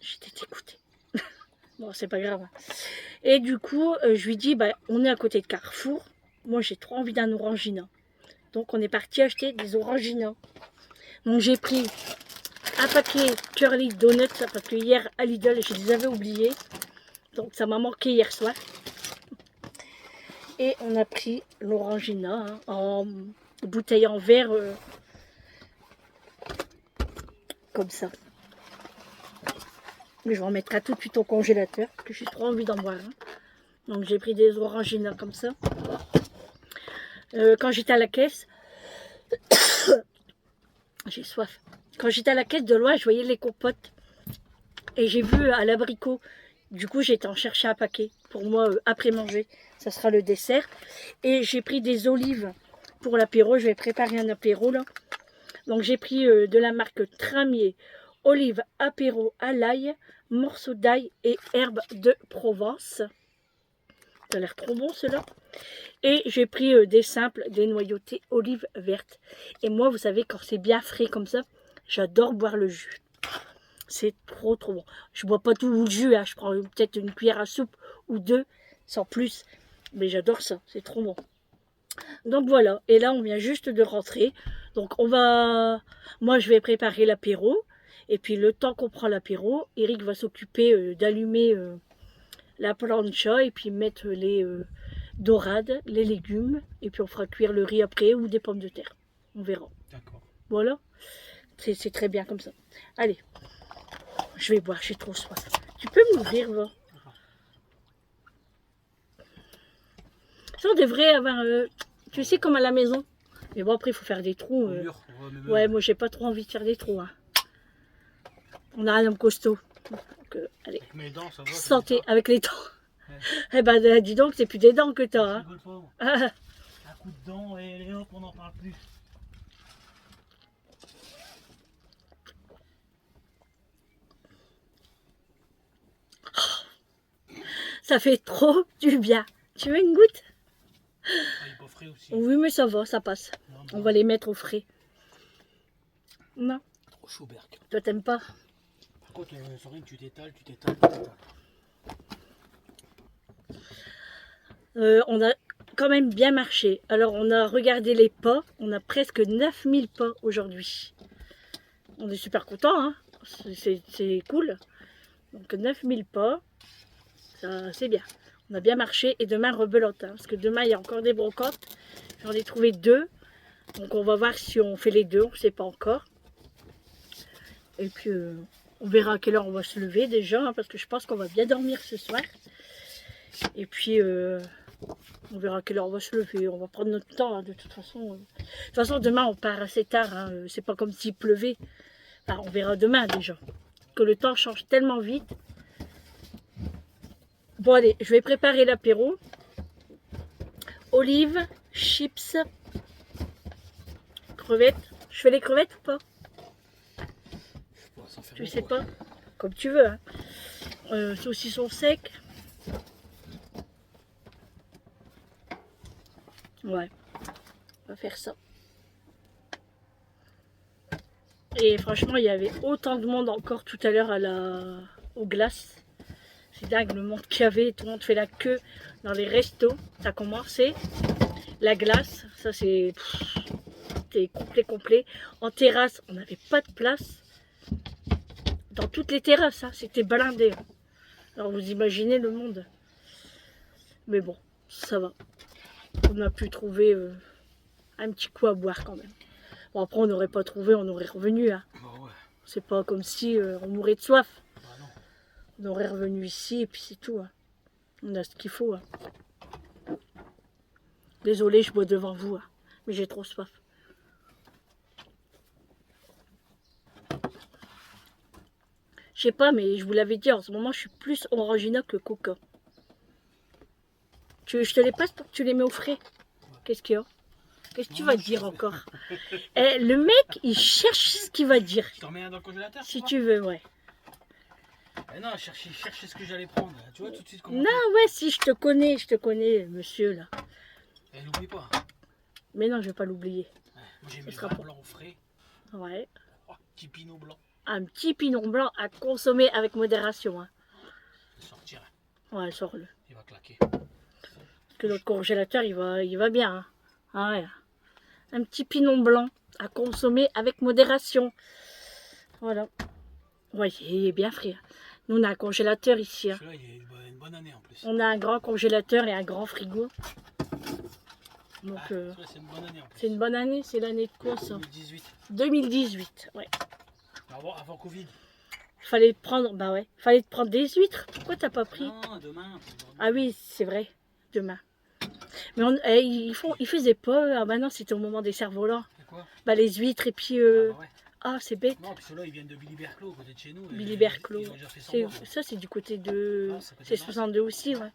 J'étais dégoûtée. Bon c'est pas grave. Et du coup je lui dis bah, on est à côté de Carrefour. Moi j'ai trop envie d'un orangina. Donc on est parti acheter des oranginas. Donc j'ai pris un paquet Curly Donuts parce que hier à Lidl je les avais oubliés. Donc ça m'a manqué hier soir. Et on a pris l'orangina hein, en bouteille en verre comme ça. Mais je vais en mettre tout de suite au congélateur parce que j'ai trop envie d'en boire. Hein. Donc j'ai pris des oranginas comme ça. Quand j'étais à la caisse, j'ai soif. Quand j'étais à la caisse de loin, je voyais les compotes. Et j'ai vu à l'abricot. Du coup, j'ai été en chercher un paquet. Pour moi, après manger, ça sera le dessert. Et j'ai pris des olives pour l'apéro. Je vais préparer un apéro là. Donc j'ai pris de la marque Tramier. Olives apéro à l'ail, morceaux d'ail et herbes de Provence. Ça a l'air trop bon cela. Et j'ai pris des simples, des noyautées olives vertes. Et moi, vous savez, quand c'est bien frais comme ça, j'adore boire le jus. C'est trop trop bon. Je bois pas tout le jus, hein. Je prends peut-être une cuillère à soupe ou deux, sans plus. Mais j'adore ça, c'est trop bon. Donc voilà, et là on vient juste de rentrer. Donc moi je vais préparer l'apéro. Et puis le temps qu'on prend l'apéro, Eric va s'occuper d'allumer la plancha et puis mettre les dorades, les légumes. Et puis on fera cuire le riz après ou des pommes de terre. On verra. D'accord. Voilà, c'est très bien comme ça. Allez. Je vais boire, j'ai trop soif. Tu peux m'ouvrir, va. Ça, on devrait avoir, tu sais, comme à la maison. Mais bon, après, il faut faire des trous. Ouais, moi, j'ai pas trop envie de faire des trous. Hein. On a un homme costaud. Donc, allez. Avec mes dents, ça va. Santé, avec les dents. Ouais. Eh ben, dis donc, c'est plus des dents que t'as. Hein. Un coup de dent et hop, on n'en parle plus. Ça fait trop du bien. Tu veux une goutte? Ah, il est pas frais aussi. Oui, mais ça va, ça passe. Non, On va les mettre au frais. Non, trop chaud, Berk. toi t'aimes pas? Par contre, Sorine, tu t'étales, tu t'étales, tu t'étales. On a quand même bien marché. Alors, on a regardé les pas. On a presque 9000 pas aujourd'hui. On est super contents, hein. C'est cool. Donc, 9000 pas. Ça, c'est bien. On a bien marché. Et demain, rebelote. Hein, parce que demain, il y a encore des brocantes. J'en ai trouvé 2. Donc, on va voir si on fait les 2. On ne sait pas encore. Et puis, on verra à quelle heure on va se lever déjà. Hein, parce que je pense qu'on va bien dormir ce soir. Et puis, on verra à quelle heure on va se lever. On va prendre notre temps, hein, de toute façon. De toute façon, demain, on part assez tard. Hein. C'est pas comme s'il pleuvait. Enfin, on verra demain, déjà. Que le temps change tellement vite. Bon, allez, je vais préparer l'apéro. Olives, chips, crevettes. Je fais les crevettes ou pas? Tu sais pas? Comme tu veux. Hein. Saucisson sec. Ouais, on va faire ça. Et franchement, il y avait autant de monde encore tout à l'heure aux glaces. C'est dingue le monde qu'il y avait. Tout le monde fait la queue dans les restos. Ça a commencé. La glace, ça c'était complet. En terrasse, on n'avait pas de place. Dans toutes les terrasses, hein, c'était blindé. Alors vous imaginez le monde. Mais bon, ça va. On a pu trouver un petit coup à boire quand même. Bon, après, on n'aurait pas trouvé, on aurait revenu. Hein. Bah ouais. C'est pas comme si on mourait de soif. Bah non. On aurait revenu ici et puis c'est tout. Hein. On a ce qu'il faut. Hein. Désolée, je bois devant vous, hein, mais j'ai trop soif. Je sais pas, mais je vous l'avais dit, en ce moment, je suis plus Orangina que Coca. Je te les passe pour que tu les mets au frais. Qu'est-ce qu'il y a? Qu'est-ce que tu vas dire encore? Le mec, il cherche ce qu'il va dire. Je t'en mets un dans le congélateur? Si tu veux, ouais. Non, chercher ce que j'allais prendre. Tu vois tout de suite comment. Non, ouais, si, je te connais, monsieur, là. Et n'oublie pas. Mais non, je vais pas l'oublier. Ouais, moi j'ai mis sera le vin pas- blanc au frais. Ouais. Oh, petit pinot blanc. Un petit pinon blanc à consommer avec modération. Hein. Je sortirai. Ouais, sors-le. Il va claquer. Parce que notre congélateur, il va bien. Hein. Ah ouais. Un petit pinon blanc à consommer avec modération. Voilà. Ouais, il est bien frais. Hein. Nous, on a un congélateur ici. Hein. Celui-là, il a une bonne année en plus. On a un grand congélateur et un grand frigo. Donc, Celui-là, c'est une bonne année en plus. c'est une bonne année. C'est l'année de quoi, ça? 2018. 2018, ouais. Avant Covid. Fallait te prendre, bah ouais. Fallait te prendre des huîtres. Pourquoi t'as pas pris? Non, demain. Ah oui, c'est vrai. Demain. Mais ils faisaient pas. Ah bah non, c'était au moment des cerfs-volants. C'est quoi? Bah les huîtres et puis. Ah bah ouais. Ah, c'est bête. Non, puis ceux-là, ils viennent de Billy-Berclos, à côté de chez nous. et Billy-Berclos. Ils ont déjà fait C'est- sans bord. Ça, c'est du côté de. Ah, c'est côté C'est Nantes. 62 aussi, ouais. Ouais,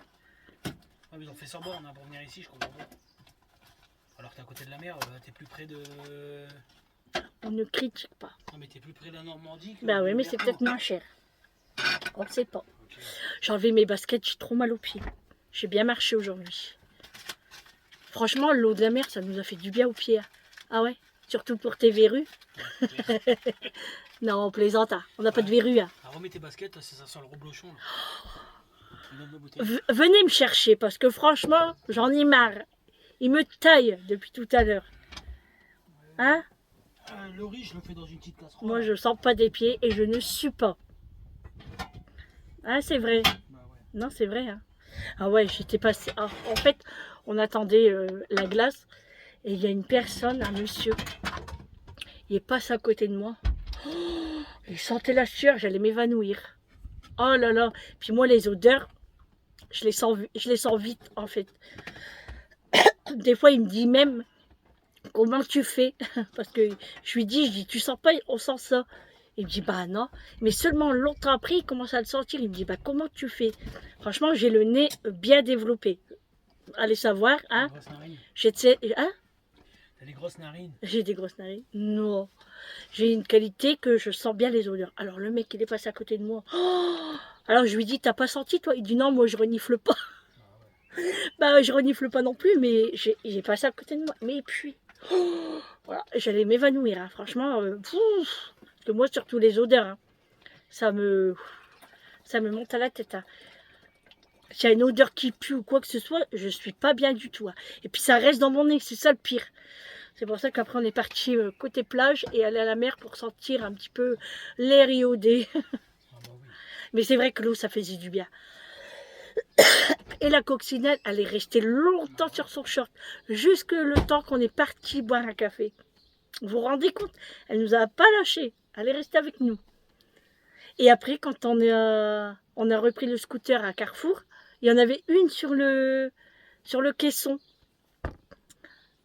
mais ils ont fait sans bord pour venir ici, je comprends pas. Alors que t'es à côté de la mer, t'es plus près de. On ne critique pas. Non, mais t'es plus près de la Normandie que. Bah de ouais, mais c'est Billy-Berclos. peut-être moins cher. On ne sait pas. Ok. J'ai enlevé mes baskets, j'ai trop mal aux pieds. J'ai bien marché aujourd'hui. Franchement, l'eau de la mer, ça nous a fait du bien aux pieds. Hein. Ah ouais? Surtout pour tes verrues. Non, on plaisante. Hein. On n'a pas de verrues. Hein. Ah, remets tes baskets, là, ça sent le reblochon. Là. Tu me donnes la bouteille. Venez me chercher parce que franchement, j'en ai marre. Il me taille depuis tout à l'heure. Hein? Le riz, je le fais dans une petite casserole. Moi, je sens pas des pieds et je ne sue pas. Ah, c'est vrai. Bah ouais. Non, c'est vrai. Hein. Ah ouais, j'étais passée. Ah, en fait, on attendait la glace et il y a une personne, un monsieur, il passe à côté de moi. Oh, il sentait la sueur, j'allais m'évanouir. Oh là là. Puis moi, les odeurs, je les sens vite en fait. Des fois, il me dit même comment tu fais parce que je dis, tu sens pas, on sent ça. Il me dit bah non, mais seulement longtemps après, il commence à le sentir. Il me dit bah comment tu fais? Franchement, j'ai le nez bien développé. Allez savoir, hein? Des grosses narines. Hein? T'as des grosses narines. J'ai des grosses narines. Non, j'ai une qualité que je sens bien les odeurs. Alors le mec, il est passé à côté de moi. Oh, alors je lui dis t'as pas senti toi? Il dit non, moi je renifle pas. Bah je renifle pas non plus, mais j'ai passé à côté de moi. Mais puis, oh, voilà, j'allais m'évanouir. Hein. Franchement, parce que moi surtout les odeurs, hein, ça me monte à la tête. Hein. S'il y a une odeur qui pue ou quoi que ce soit, je suis pas bien du tout. Hein. Et puis ça reste dans mon nez, c'est ça le pire. C'est pour ça qu'après on est parti côté plage et aller à la mer pour sentir un petit peu l'air iodé. Ah bah oui. Mais c'est vrai que l'eau, ça faisait du bien. Et la coccinelle, elle est restée longtemps sur son short, jusque le temps qu'on est parti boire un café. Vous vous rendez compte? Elle nous a pas lâchés. Elle est restée avec nous. Et après, quand on a repris le scooter à Carrefour, il y en avait une sur le caisson.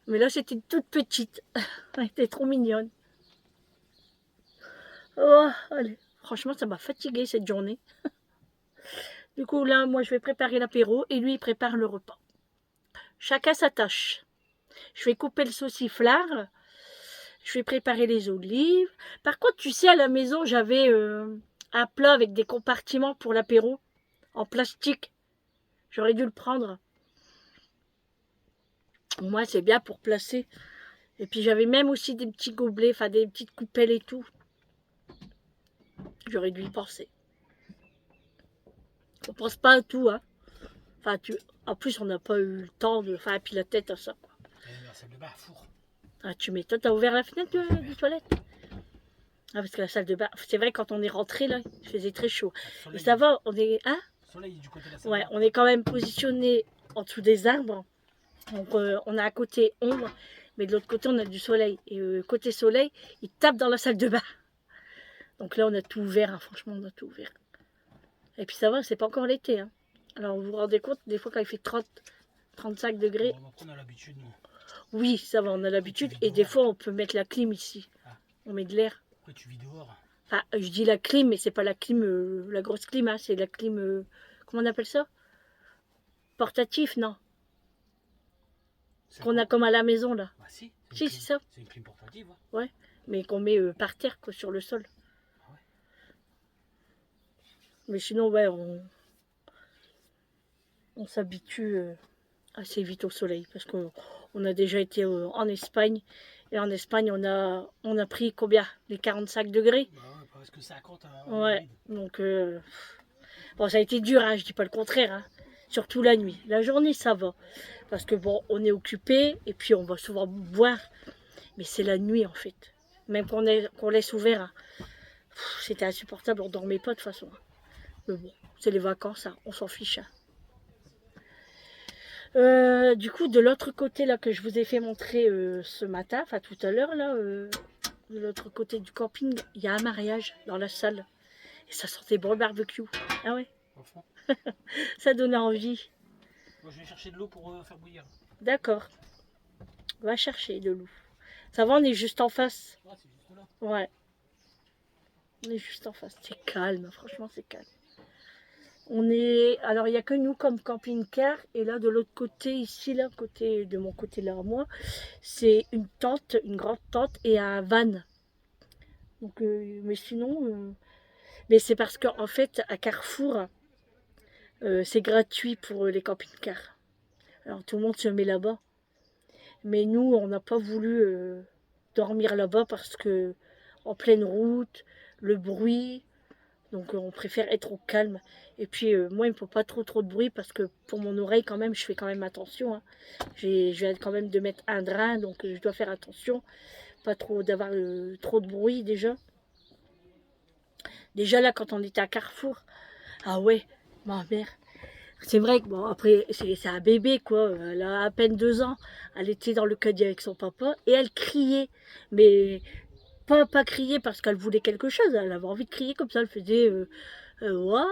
Mais là, c'était toute petite. Elle était trop mignonne. Oh, allez. Franchement, ça m'a fatiguée cette journée. Du coup, là, moi, je vais préparer l'apéro et lui, il prépare le repas. Chacun sa tâche. Je vais couper le sauciflard. Je vais préparer les olives. Par contre, tu sais, à la maison, j'avais un plat avec des compartiments pour l'apéro en plastique. J'aurais dû le prendre. Moi, c'est bien pour placer. Et puis, j'avais même aussi des petits gobelets, enfin des petites coupelles et tout. J'aurais dû y penser. On pense pas à tout, hein. Enfin, en plus, on n'a pas eu le temps de faire puis la tête à ça, quoi. Et la salle de bain, four. Ah, tu m'étonnes, t'as ouvert la fenêtre des toilettes? Ah, parce que la salle de bain, c'est vrai, quand on est rentré, là, il faisait très chaud. Et ça va, on est... Hein? Soleil du côté de la salle. Ouais, on est quand même positionné en dessous des arbres. Donc, on a à côté ombre, mais de l'autre côté, on a du soleil. Et côté soleil, il tape dans la salle de bain. Donc là, on a tout ouvert, hein. Franchement, on a tout ouvert. Et puis ça va, c'est pas encore l'été, hein. Alors, vous vous rendez compte, des fois, quand il fait 35 degrés... Bon, on a l'habitude, nous. Oui, ça va, on a l'habitude. Et des fois, on peut mettre la clim ici. Ah. On met de l'air. Pourquoi tu vis dehors? Enfin, je dis la clim, mais c'est pas la clim, la grosse clim, hein, c'est la clim... comment on appelle ça? Portatif, non? Qu'on a comme à la maison, là. Bah si, Si, c'est ça. C'est une clim portative. Hein. Ouais, mais qu'on met par terre, quoi, sur le sol. Ah ouais. Mais sinon, ouais, on s'habitue assez vite au soleil. Parce qu'on a déjà été en Espagne. Et en Espagne, on a pris combien? Les 45 degrés? Bah ouais, presque 50. Ouais, donc... bon, ça a été dur, hein, je dis pas le contraire. Hein. Surtout la nuit. La journée, ça va. Parce que bon, on est occupé et puis on va souvent boire. Mais c'est la nuit, en fait. Même qu'on laisse ouvert. Hein. C'était insupportable, on dormait pas de toute façon. Hein. Mais bon, c'est les vacances, hein, on s'en fiche. Hein. Du coup, de l'autre côté là que je vous ai fait montrer ce matin, enfin tout à l'heure là, de l'autre côté du camping, il y a un mariage dans la salle. Et ça sentait bon le barbecue. Ah ouais. Ça donnait envie. Moi, je vais chercher de l'eau pour faire bouillir. D'accord. Va chercher de l'eau. Ça va, on est juste en face. Ouais, c'est juste là. Ouais. On est juste en face. C'est calme, franchement, c'est calme. Alors, il n'y a que nous comme camping-car. Et là, de l'autre côté, ici, là, de mon côté là, moi, c'est une tente, une grande tente et un van. Donc, mais sinon, mais c'est parce qu'en fait, à Carrefour, c'est gratuit pour les camping-cars. Alors, tout le monde se met là-bas. Mais nous, on n'a pas voulu dormir là-bas parce que en pleine route, le bruit. Donc on préfère être au calme. Et puis moi, il ne faut pas trop de bruit parce que pour mon oreille, quand même, je fais quand même attention. Hein. Je viens quand même de mettre un drain, donc je dois faire attention. Pas trop d'avoir trop de bruit déjà. Déjà là, quand on était à Carrefour, ah ouais, ma mère. C'est vrai que bon, après, c'est un bébé quoi. Elle a à peine 2 ans. Elle était dans le caddie avec son papa et elle criait. Mais pas crier parce qu'elle voulait quelque chose, elle avait envie de crier comme ça, elle faisait waouh,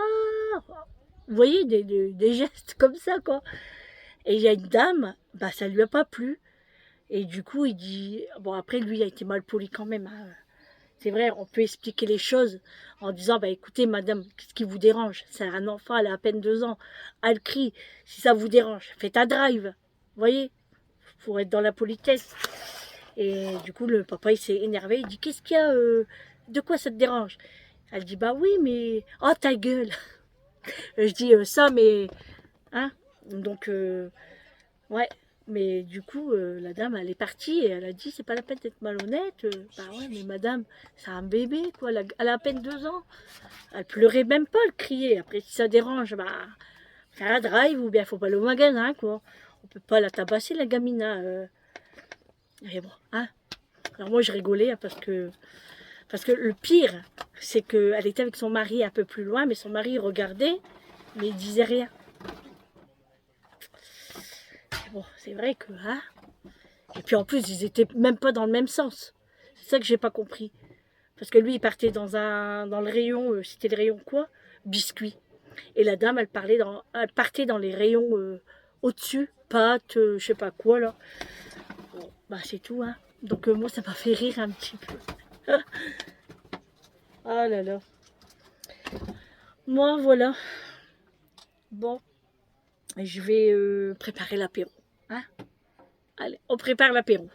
vous voyez, des gestes comme ça quoi. Et il y a une dame, bah ça lui a pas plu. Et du coup il dit, bon après lui il a été mal poli quand même. Hein. C'est vrai, on peut expliquer les choses en disant, bah écoutez madame, qu'est-ce qui vous dérange? C'est un enfant, elle a à peine 2 ans, elle crie, si ça vous dérange, faites un drive, vous voyez, faut être dans la politesse. Et du coup, le papa, il s'est énervé. Il dit, qu'est-ce qu'il y a de quoi ça te dérange? Elle dit, bah oui, mais... Oh, ta gueule. Je dis, ça, mais... Hein? Donc, ouais. Mais du coup, la dame, elle est partie et elle a dit, c'est pas la peine d'être malhonnête. Bah ouais, mais madame, c'est un bébé, quoi. Elle a à peine 2 ans. Elle pleurait même pas, elle criait. Après, si ça dérange, bah... faire un drive ou bien faut pas aller au magasin, quoi. On peut pas la tabasser, la gamine, hein, mais bon, hein. Alors moi je rigolais hein, parce que le pire, c'est qu'elle était avec son mari un peu plus loin, mais son mari regardait, mais il disait rien. Mais bon, c'est vrai que, hein. Et puis en plus, ils étaient même pas dans le même sens. C'est ça que j'ai pas compris. Parce que lui, il partait dans le rayon, c'était le rayon quoi? Biscuits. Et la dame, elle partait dans les rayons au-dessus, pâtes, je sais pas quoi là. Bon, bah c'est tout, hein. Donc moi, ça m'a fait rire un petit peu. Ah là là. Moi, voilà. Bon, je vais préparer l'apéro. Hein. Allez, on prépare l'apéro.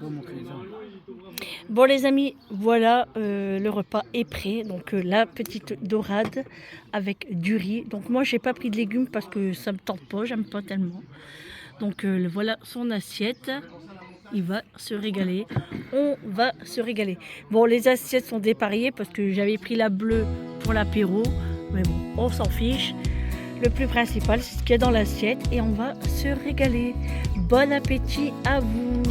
pas montrer les hommes. Bon les amis, voilà, le repas est prêt. Donc la petite dorade avec du riz. Donc moi j'ai pas pris de légumes parce que ça me tente pas, j'aime pas tellement. Donc voilà son assiette. Il va se régaler. On va se régaler. Bon, les assiettes sont dépareillées parce que j'avais pris la bleue pour l'apéro. Mais bon, on s'en fiche. Le plus principal, c'est ce qu'il y a dans l'assiette. Et on va se régaler. Bon appétit à vous!